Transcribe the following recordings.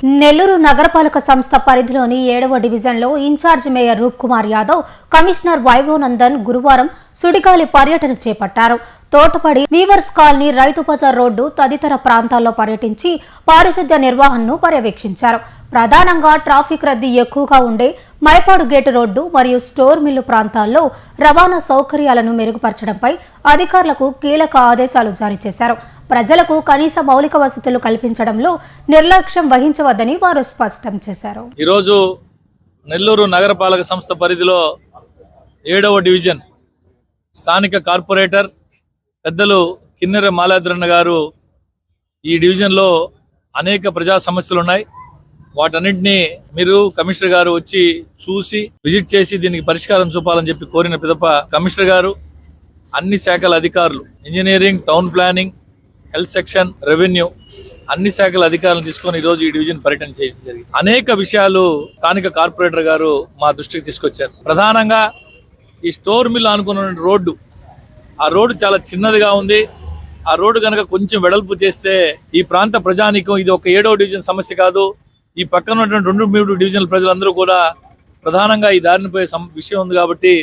నెల్లూరు నగరపాలక సంస్థ పరిధిలోని 7వ డివిజన్లో ఇన్ఛార్జ్ మేయర్ రూప్ కుమార్ యాదవ్, కమిషనర్ వైభవ్ నందన్ గురువారం సుడిగాలి పర్యటన చేపట్టారు. తోటపడి, weavers colony, Rythu Bazar road తదితర ప్రాంతాల్లో పర్యటించి పారిశుద్ధ్య నిర్వహణను పర్యవేక్షించారు. ప్రధానంగా ట్రాఫిక్ రద్దీ ఎక్కువగా ఉండే మైపాడు గేటు రోడ్డు మరియు స్టోర్ మిల్లు ప్రాంతాల్లో రవాణా సౌకర్యాలను మెరుగుపరచడంపై అధికారులకు కీలక ఆదేశాలు జారీ చేశారు. ప్రజలకు కనీస మౌలిక వసతులు కల్పించడంలో నిర్లక్ష్యం వహించవద్దని వారు స్పష్టం చేశారు. ఈరోజు నెల్లూరు నగరపాలక సంస్థ పరిధిలో 7వ డివిజన్ స్థానిక కార్పొరేటర్ పెద్దలు కిన్నెర మాలాద్రన్న గారు ఈ డివిజన్లో అనేక ప్రజా సమస్యలు ఉన్నాయి. వాటన్నింటినీ మీరు కమిషనర్ గారు వచ్చి చూసి విజిట్ చేసి దీనికి పరిష్కారం చూపాలని చెప్పి కోరిన పిదప కమిషనర్ గారు, అన్ని శాఖల అధికారులు, engineering, town planning, health section, revenue అన్ని శాఖల అధికారులను తీసుకొని ఈరోజు ఈ డివిజన్ పర్యటన చేయడం జరిగింది. అనేక విషయాలు స్థానిక కార్పొరేటర్ గారు మా దృష్టికి తీసుకొచ్చారు. ప్రధానంగా ఈ స్టోర్ మిల్ అనుకున్న రోడ్డు, ఆ రోడ్డు చాలా చిన్నదిగా ఉంది. ఆ రోడ్డు కనుక కొంచెం వెడల్పు చేస్తే ఈ ప్రాంత ప్రజానీకం, ఇది ఒక 7వ డివిజన్ సమస్య కాదు, ఈ పక్కన ఉన్నటువంటి 2-3 డివిజన్ల ప్రజలందరూ కూడా ప్రధానంగా ఈ దారిని పోయే విషయం ఉంది. కాబట్టి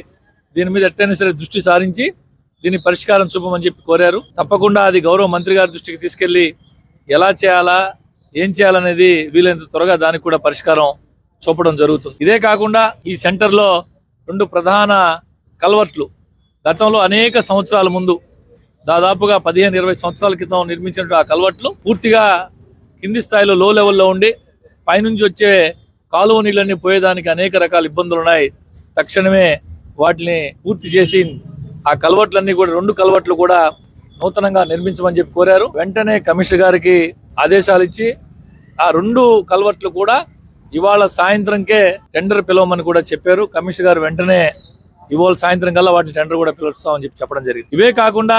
దీని మీద ఎట్టైనా సరే దృష్టి సారించి దీని పరిష్కారం చూపమని చెప్పి కోరారు. తప్పకుండా అది గౌరవ మంత్రి గారి దృష్టికి తీసుకెళ్లి ఎలా చేయాలా, ఏం చేయాలనేది వీలైనంత త్వరగా దానికి కూడా పరిష్కారం చూపడం జరుగుతుంది. ఇదే కాకుండా ఈ సెంటర్లో 2 ప్రధాన కల్వర్ట్లు గతంలో అనేక సంవత్సరాల ముందు, దాదాపుగా 15-20 సంవత్సరాల క్రితం నిర్మించిన ఆ కల్వర్ట్లు పూర్తిగా కింది స్థాయిలో లో లెవెల్లో ఉండి పైనుంచి వచ్చే కాలువ నీళ్ళన్నీ పోయేదానికి అనేక రకాల ఇబ్బందులు ఉన్నాయి. తక్షణమే వాటిని పూర్తి చేసి ఆ కల్వర్ట్లన్నీ కూడా 2 కల్వర్ట్లు కూడా నూతనంగా నిర్మించమని చెప్పి కోరారు. వెంటనే కమిషనర్ గారికి ఆదేశాలు ఇచ్చి ఆ 2 కల్వర్ట్లు కూడా ఇవాళ సాయంత్రంకే టెండర్ పిలవమని కూడా చెప్పారు. కమిషనర్ గారు వెంటనే ఇవాళ సాయంత్రం కల్లా వాటిని టెండర్ కూడా పిలుస్తామని చెప్పి చెప్పడం జరిగింది. ఇవే కాకుండా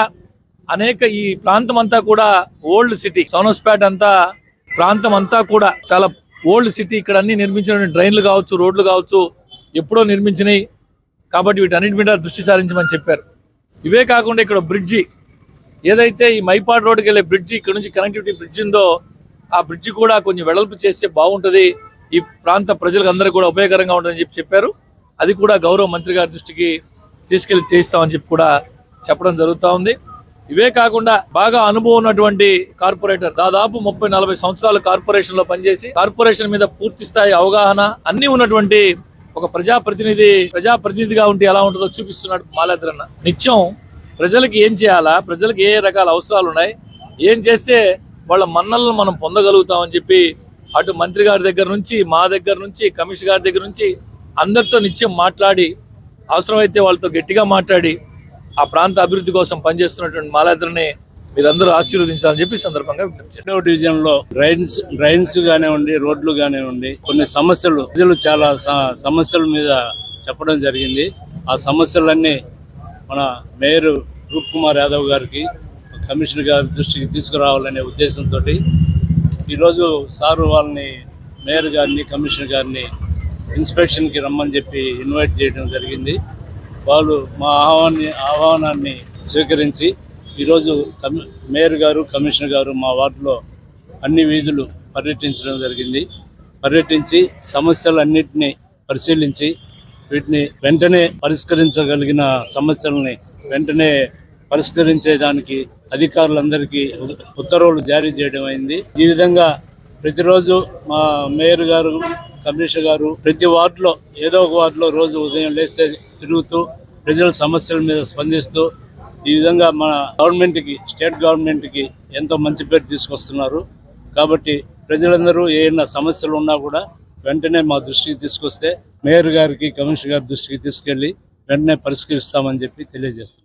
అనేక ఈ ప్రాంతం అంతా కూడా ఓల్డ్ సిటీ, సోనస్పేట అంతా ప్రాంతం అంతా కూడా చాలా ఓల్డ్ సిటీ. ఇక్కడ అన్ని నిర్మించిన డ్రైన్లు కావచ్చు, రోడ్లు కావచ్చు, ఎప్పుడో నిర్మించినాయి. కాబట్టి వీటన్నిటి మీద దృష్టి సారించమని చెప్పారు. ఇవే కాకుండా ఇక్కడ బ్రిడ్జి, ఏదైతే ఈ మైపాడు రోడ్డుకి వెళ్ళే బ్రిడ్జి, ఇక్కడ నుంచి కనెక్టివిటీ బ్రిడ్జ్ ఉందో ఆ బ్రిడ్జి కూడా కొంచెం వెడల్పు చేస్తే బాగుంటుంది, ఈ ప్రాంత ప్రజలకు అందరికీ కూడా ఉపయోగకరంగా ఉంటుందని చెప్పి చెప్పారు. అది కూడా గౌరవ మంత్రి గారి దృష్టికి తీసుకెళ్లి చేయిస్తామని చెప్పి కూడా చెప్పడం జరుగుతూ ఉంది. ఇవే కాకుండా బాగా అనుభవం ఉన్నటువంటి కార్పొరేటర్, దాదాపు 30-40 సంవత్సరాలు కార్పొరేషన్ లో పనిచేసి కార్పొరేషన్ మీద పూర్తి స్థాయి అవగాహన అన్ని ఉన్నటువంటి ఒక ప్రజాప్రతినిధిగా ఉంటే ఎలా ఉంటుందో చూపిస్తున్నాడు మాలాద్రన్న. నిత్యం ప్రజలకు ఏం చేయాలా, ప్రజలకు ఏ రకాల అవసరాలు ఉన్నాయి, ఏం చేస్తే వాళ్ళ మన్నలను మనం పొందగలుగుతామని చెప్పి అటు మంత్రి గారి దగ్గర నుంచి, మా దగ్గర నుంచి, కమిషనర్ గారి దగ్గర నుంచి అందరితో నిత్యం మాట్లాడి, అవసరమైతే వాళ్ళతో గట్టిగా మాట్లాడి ఆ ప్రాంత అభివృద్ధి కోసం పనిచేస్తున్నటువంటి మాలాద్రని మీరందరూ ఆశీర్వదించాలని చెప్పి సందర్భంగా విజ్ఞప్తి చేశారు. 7వ డివిజన్లో డ్రైన్స్ కానివ్వండి, రోడ్లు కానివ్వండి, కొన్ని సమస్యలు, ప్రజలు చాలా సమస్యల మీద చెప్పడం జరిగింది. ఆ సమస్యలన్నీ మన మేయర్ రూప్ కుమార్ యాదవ్ గారికి, కమిషనర్ గారి దృష్టికి తీసుకురావాలనే ఉద్దేశంతో ఈరోజు సారు వాళ్ళని, మేయర్ గారిని, కమిషనర్ గారిని ఇన్స్పెక్షన్కి రమ్మని చెప్పి ఇన్వైట్ చేయడం జరిగింది. వాళ్ళు మా ఆహ్వానాన్ని స్వీకరించి ఈరోజు మేయర్ గారు, కమిషనర్ గారు మా వార్డులో అన్ని వీధులు పర్యటించడం జరిగింది. పర్యటించి సమస్యలన్నింటినీ పరిశీలించి వీటిని వెంటనే పరిష్కరించగలిగిన సమస్యలని వెంటనే పరిష్కరించేదానికి అధికారులందరికీ ఉత్తర్వులు జారీ చేయడం అయింది. ఈ విధంగా ప్రతిరోజు మా మేయర్ గారు, కమిషనర్ గారు ప్రతి వార్డులో ఏదో ఒక వార్డులో రోజు ఉదయం లేస్తే తిరుగుతూ ప్రజల సమస్యల మీద స్పందిస్తూ ఈ విధంగా మన గవర్నమెంట్కి, స్టేట్ గవర్నమెంట్కి ఎంతో మంచి పేరు తీసుకొస్తున్నారు. కాబట్టి ప్రజలందరూ ఏమైనా సమస్యలు ఉన్నా కూడా వెంటనే మా దృష్టికి తీసుకొస్తే మేయర్ గారికి, కమిషనర్ గారి దృష్టికి తీసుకెళ్ళి వెంటనే పరిష్కరిస్తామని చెప్పి తెలియజేస్తున్నాం.